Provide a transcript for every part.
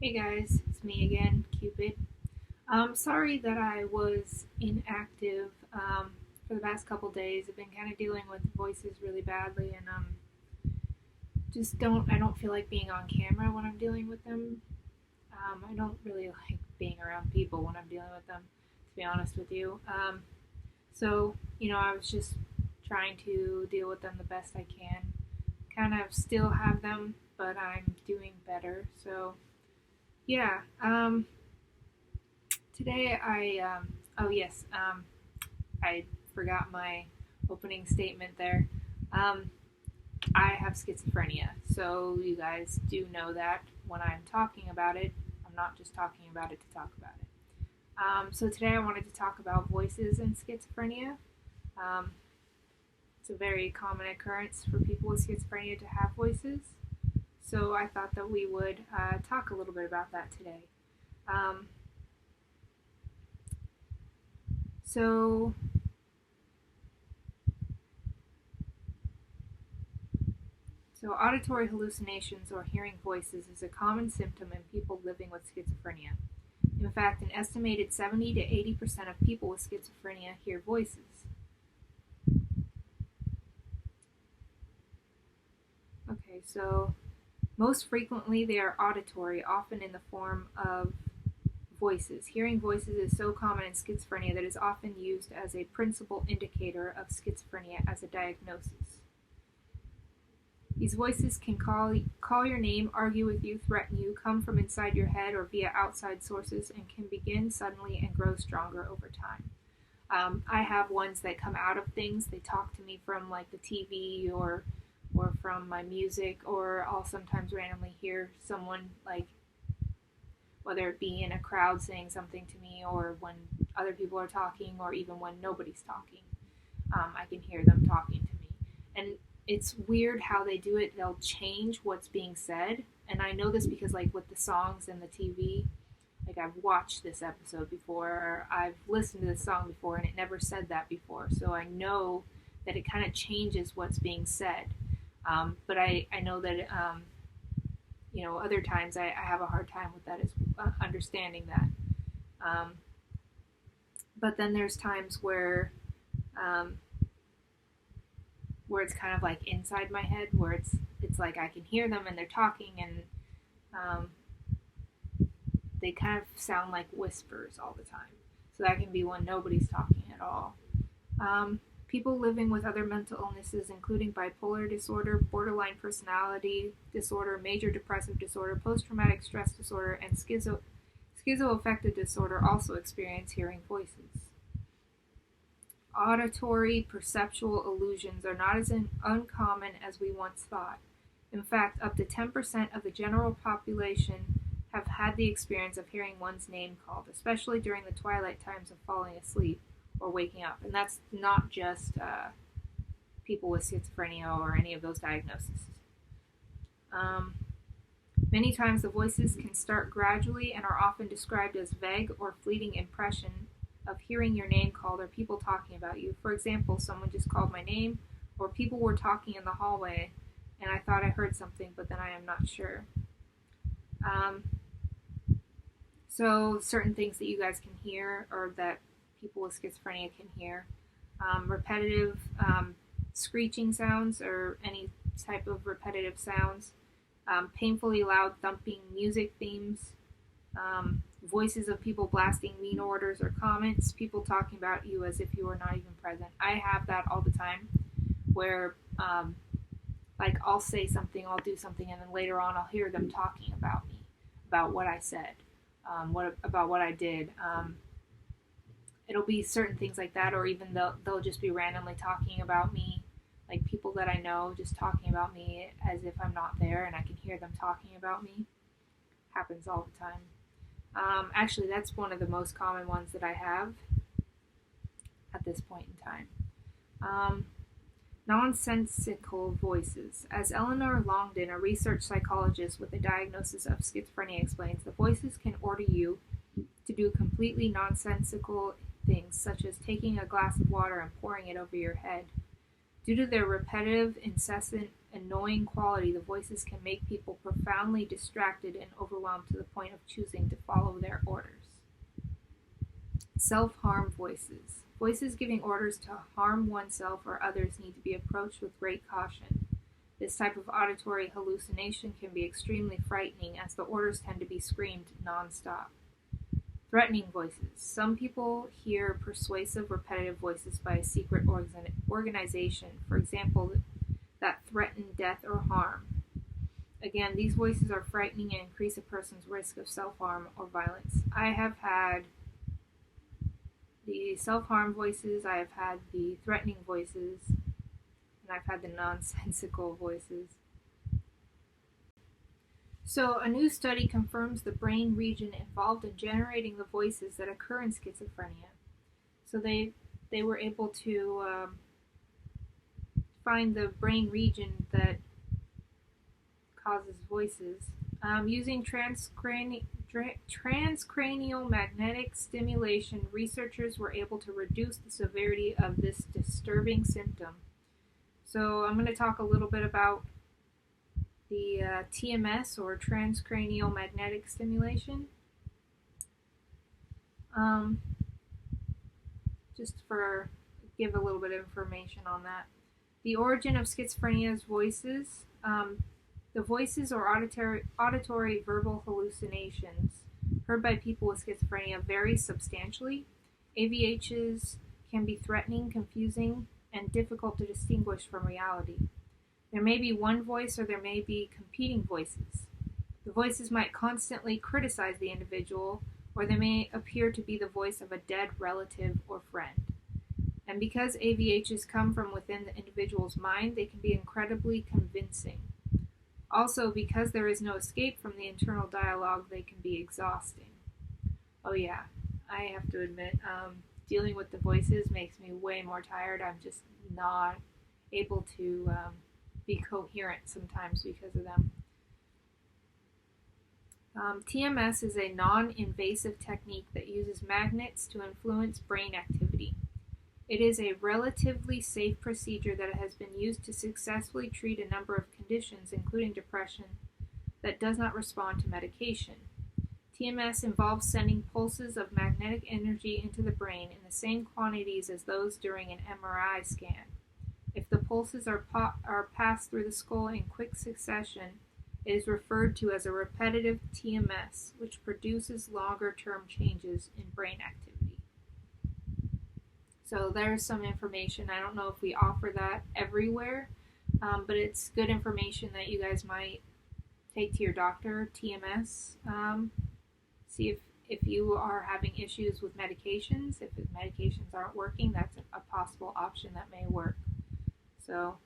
Hey guys, it's me again, Cupid. Sorry that I was inactive for the past couple days. I've been kind of dealing with voices really badly, and I don't feel like being on camera when I'm dealing with them. I don't really like being around people when I'm dealing with them, to be honest with you. I was just trying to deal with them the best I can. Kind of still have them, but I'm doing better. Yeah. Today oh yes, I forgot my opening statement there. Um, I have schizophrenia, so you guys do know that when I'm talking about it, I'm not just talking about it to talk about it. So today I wanted to talk about voices and schizophrenia. Um, it's a very common occurrence for people with schizophrenia to have voices, so I thought that we would talk a little bit about that today. Um, so So, auditory hallucinations or hearing voices is a common symptom in people living with schizophrenia. In fact, an estimated 70 to 80% of people with schizophrenia hear voices. Okay, so most frequently they are auditory, often in the form of voices. Hearing voices is so common in schizophrenia that it is often used as a principal indicator of schizophrenia as a diagnosis. These voices can call your name, argue with you, threaten you, come from inside your head or via outside sources, and can begin suddenly and grow stronger over time. I have ones that come out of things. They talk to me from like the TV or from my music, or I'll sometimes randomly hear someone, like, whether it be in a crowd saying something to me, or when other people are talking, or even when nobody's talking. I can hear them talking to me. And it's weird how they do it. They'll change what's being said. And I know this because, like, with the songs and the TV, like, I've watched this episode before, or I've listened to this song before, and it never said that before. So I know that it kind of changes what's being said. But I know that, other times I have a hard time with that, is understanding that. Um, but then there's times um, where it's kind of like inside my head, where it's like I can hear them and they're talking, and um, they kind of sound like whispers all the time. So that can be when nobody's talking at all. People living with other mental illnesses, including bipolar disorder, borderline personality disorder, major depressive disorder, post traumatic stress disorder, and schizoaffective disorder, also experience hearing voices. Auditory perceptual illusions are not as uncommon as we once thought. In fact, up to 10% of the general population have had the experience of hearing one's name called, especially during the twilight times of falling asleep or waking up. And that's not just people with schizophrenia or any of those diagnoses. Um, Many times the voices can start gradually and are often described as vague or fleeting impression of hearing your name called or people talking about you. For example, someone just called my name, or people were talking in the hallway and I thought I heard something, but then I am not sure. Um, so, certain things that you guys can hear, or that people with schizophrenia can hear: repetitive screeching sounds, or any type of repetitive sounds, painfully loud thumping music themes, voices of people blasting mean orders or comments, people talking about you as if you were not even present. I have that all the time, where like, I'll say something, I'll do something, and then later on I'll hear them talking about me, about what I said, what about what I did. It'll be certain things like that, or even they'll just be randomly talking about me, like people that I know just talking about me as if I'm not there, and I can hear them talking about me. Happens all the time. Actually, that's one of the most common ones that I have at this point in time. Um, Nonsensical voices. As Eleanor Longden, a research psychologist with a diagnosis of schizophrenia, explains, the voices can order you to do completely nonsensical things, such as taking a glass of water and pouring it over your head. Due to their repetitive, incessant annoying quality, the voices can make people profoundly distracted and overwhelmed to the point of choosing to follow their orders. Self-harm voices. Voices giving orders to harm oneself or others need to be approached with great caution. This type of auditory hallucination can be extremely frightening as the orders tend to be screamed nonstop. Threatening voices. Some people hear persuasive, repetitive voices by a secret organization, for example, that threaten death or harm. Again, these voices are frightening and increase a person's risk of self-harm or violence. I have had the self-harm voices, I have had the threatening voices, and I've had the nonsensical voices. So, a new study confirms the brain region involved in generating the voices that occur in schizophrenia. So they were able to find the brain region that causes voices using transcranial magnetic stimulation. Researchers were able to reduce the severity of this disturbing symptom. So I'm going to talk a little bit about the TMS, or transcranial magnetic stimulation. Just for give a little bit of information on that. The origin of schizophrenia's voices. The voices or auditory verbal hallucinations heard by people with schizophrenia vary substantially. AVHs can be threatening, confusing, and difficult to distinguish from reality. There may be one voice or there may be competing voices. The voices might constantly criticize the individual, or they may appear to be the voice of a dead relative or friend. And because AVHs come from within the individual's mind, they can be incredibly convincing. Also, because there is no escape from the internal dialogue, they can be exhausting. Oh yeah, I have to admit, dealing with the voices makes me way more tired. I'm just not able to be coherent sometimes because of them. TMS is a non-invasive technique that uses magnets to influence brain activity. It is a relatively safe procedure that has been used to successfully treat a number of conditions, including depression, that does not respond to medication. TMS involves sending pulses of magnetic energy into the brain in the same quantities as those during an MRI scan. If the pulses are passed through the skull in quick succession, it is referred to as a repetitive TMS, which produces longer-term changes in brain activity. So there's some information. I don't know if we offer that everywhere, but it's good information that you guys might take to your doctor. TMS. See if you are having issues with medications. If the medications aren't working, that's a possible option that may work. So,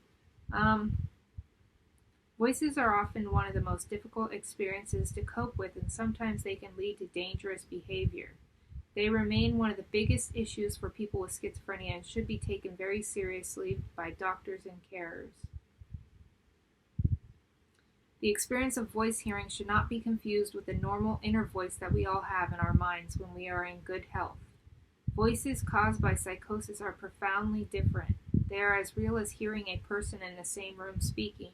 voices are often one of the most difficult experiences to cope with, and sometimes they can lead to dangerous behavior. They remain one of the biggest issues for people with schizophrenia and should be taken very seriously by doctors and carers. The experience of voice hearing should not be confused with the normal inner voice that we all have in our minds when we are in good health. Voices caused by psychosis are profoundly different. They are as real as hearing a person in the same room speaking.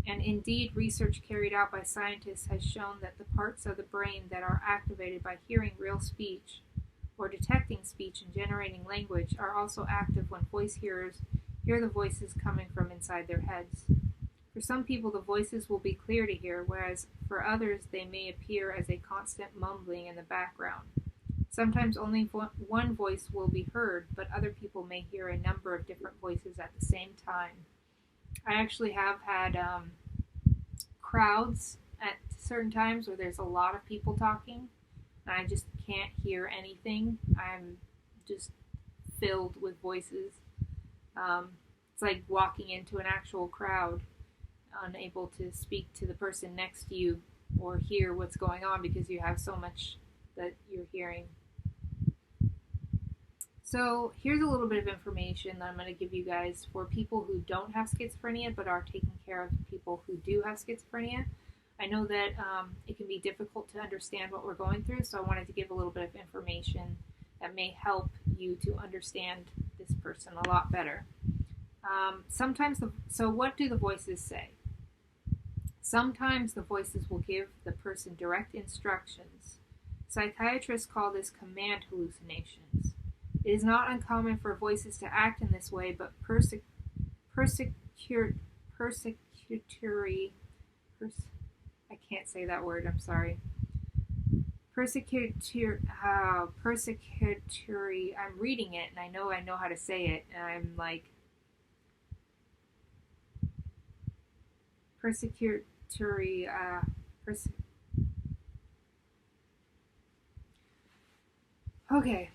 And indeed, research carried out by scientists has shown that the parts of the brain that are activated by hearing real speech or detecting speech and generating language are also active when voice hearers hear the voices coming from inside their heads. For some people, the voices will be clear to hear, whereas for others, they may appear as a constant mumbling in the background. Sometimes only one voice will be heard, but other people may hear a number of different voices at the same time. I actually have had crowds at certain times where there's a lot of people talking, and I just can't hear anything. I'm just filled with voices. It's like walking into an actual crowd, unable to speak to the person next to you or hear what's going on because you have so much that you're hearing. So here's a little bit of information that I'm going to give you guys for people who don't have schizophrenia but are taking care of people who do have schizophrenia. I know that it can be difficult to understand what we're going through, so I wanted to give a little bit of information that may help you to understand this person a lot better. So what do the voices say? Sometimes the voices will give the person direct instructions. Psychiatrists call this command hallucinations. It is not uncommon for voices to act in this way, but persecutory, I can't say that word, I'm sorry. Persecutory, I'm reading it and I know how to say it, and I'm like, persecutory, okay.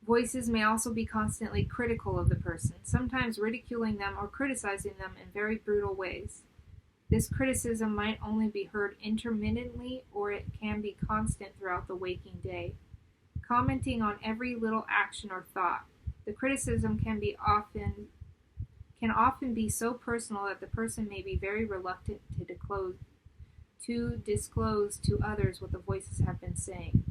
Voices may also be constantly critical of the person, sometimes ridiculing them or criticizing them in very brutal ways. This criticism might only be heard intermittently, or it can be constant throughout the waking day, commenting on every little action or thought. The criticism can often be so personal that the person may be very reluctant to disclose to others what the voices have been saying.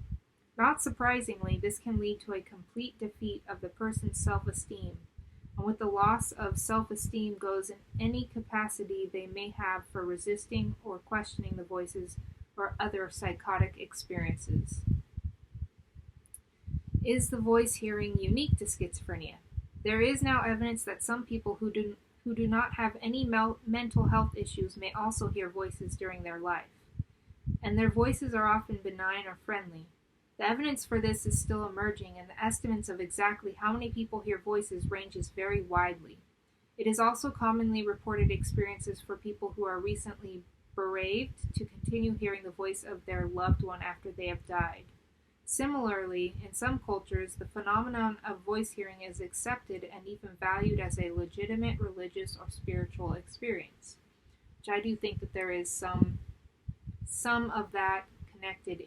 Not surprisingly, this can lead to a complete defeat of the person's self-esteem, and with the loss of self-esteem goes in any capacity they may have for resisting or questioning the voices or other psychotic experiences. Is the voice hearing unique to schizophrenia? There is now evidence that some people who do not have any mental health issues may also hear voices during their life, and their voices are often benign or friendly. The evidence for this is still emerging, and the estimates of exactly how many people hear voices ranges very widely. It is also commonly reported experiences for people who are recently bereaved to continue hearing the voice of their loved one after they have died. Similarly, in some cultures, the phenomenon of voice hearing is accepted and even valued as a legitimate religious or spiritual experience, which I do think that there is some of that connected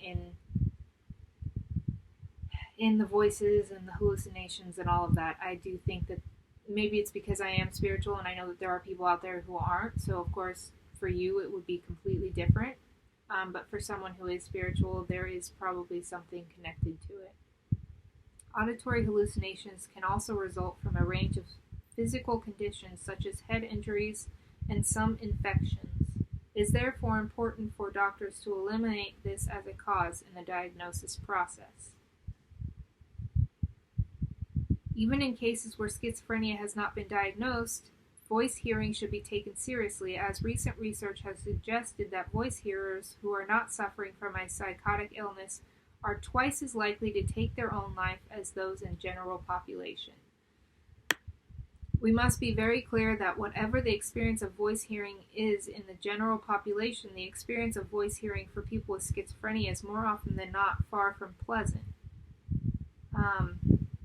in the voices and the hallucinations and all of that. I do think that maybe it's because I am spiritual and I know that there are people out there who aren't. So, of course, for you, it would be completely different. But for someone who is spiritual, there is probably something connected to it. Auditory hallucinations can also result from a range of physical conditions such as head injuries and some infections. It is therefore important for doctors to eliminate this as a cause in the diagnosis process. Even in cases where schizophrenia has not been diagnosed, voice hearing should be taken seriously, as recent research has suggested that voice hearers who are not suffering from a psychotic illness are twice as likely to take their own life as those in general population. We must be very clear that whatever the experience of voice hearing is in the general population, the experience of voice hearing for people with schizophrenia is more often than not far from pleasant.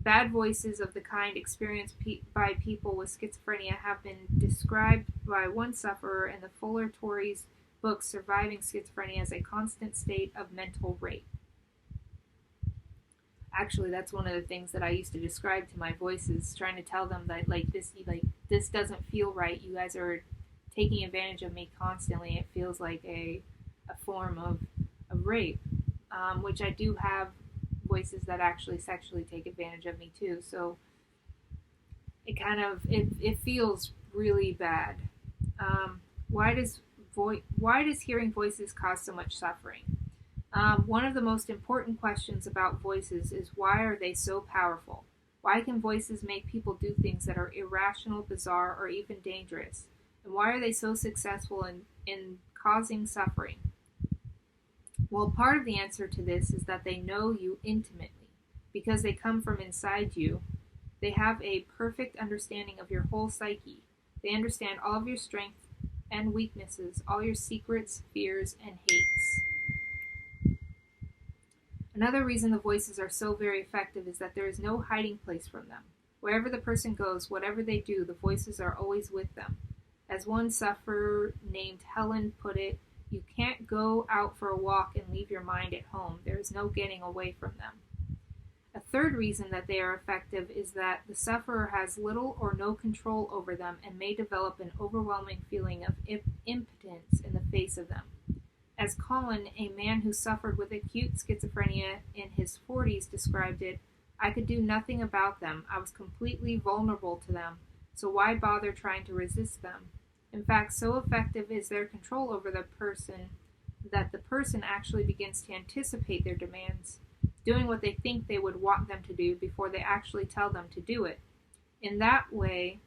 Bad voices of the kind experienced by people with schizophrenia have been described by one sufferer in the Fuller Torrey's book Surviving Schizophrenia as a constant state of mental rape. Actually, that's one of the things that I used to describe to my voices, trying to tell them that this doesn't feel right. You guys are taking advantage of me constantly. It feels like a form of rape, which I do have voices that actually sexually take advantage of me too. So it feels really bad. Why does hearing voices cause so much suffering? One of the most important questions about voices is, why are they so powerful? Why can voices make people do things that are irrational, bizarre, or even dangerous? And why are they so successful in causing suffering? Well, part of the answer to this is that they know you intimately. Because they come from inside you, they have a perfect understanding of your whole psyche. They understand all of your strengths and weaknesses, all your secrets, fears, and hates. Another reason the voices are so very effective is that there is no hiding place from them. Wherever the person goes, whatever they do, the voices are always with them. As one sufferer named Helen put it, you can't go out for a walk and leave your mind at home. There is no getting away from them. A third reason that they are effective is that the sufferer has little or no control over them and may develop an overwhelming feeling of impotence in the face of them. As Colin, a man who suffered with acute schizophrenia in his 40s, described it, I could do nothing about them. I was completely vulnerable to them, so why bother trying to resist them? In fact, so effective is their control over the person that the person actually begins to anticipate their demands, doing what they think they would want them to do before they actually tell them to do it. In that way,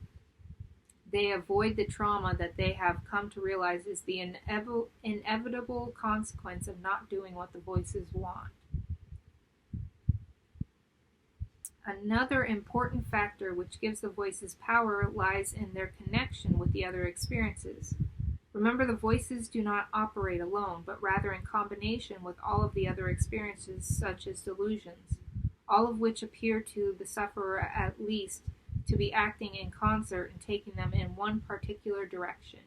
they avoid the trauma that they have come to realize is the inevitable consequence of not doing what the voices want. Another important factor which gives the voices power lies in their connection with the other experiences. Remember, the voices do not operate alone, but rather in combination with all of the other experiences, such as delusions, all of which appear to the sufferer at least to be acting in concert and taking them in one particular direction.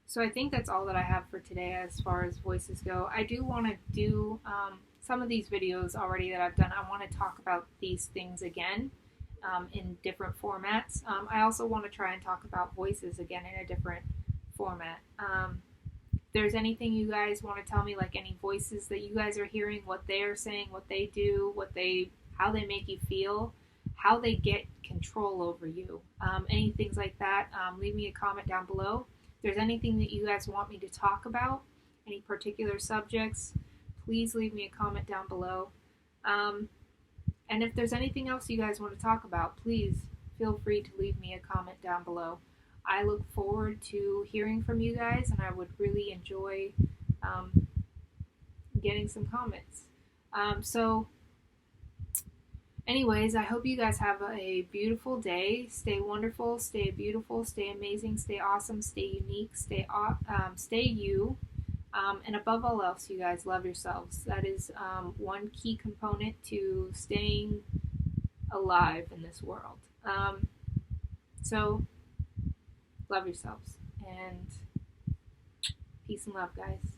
So I think that's all that I have for today as far as voices go. I do want to do some of these videos already that I've done. I want to talk about these things again in different formats. I also want to try and talk about voices again in a different format. If there's anything you guys want to tell me, like any voices that you guys are hearing, what they are saying, what they do, how they make you feel, how they get control over you, any things like that, leave me a comment down below. If there's anything that you guys want me to talk about, any particular subjects, please leave me a comment down below. And if there's anything else you guys want to talk about, please feel free to leave me a comment down below. I look forward to hearing from you guys, and I would really enjoy getting some comments. Anyways, I hope you guys have a beautiful day. Stay wonderful, stay beautiful, stay amazing, stay awesome, stay unique, stay you. And above all else, you guys love yourselves. That is one key component to staying alive in this world. So, love yourselves. And peace and love, guys.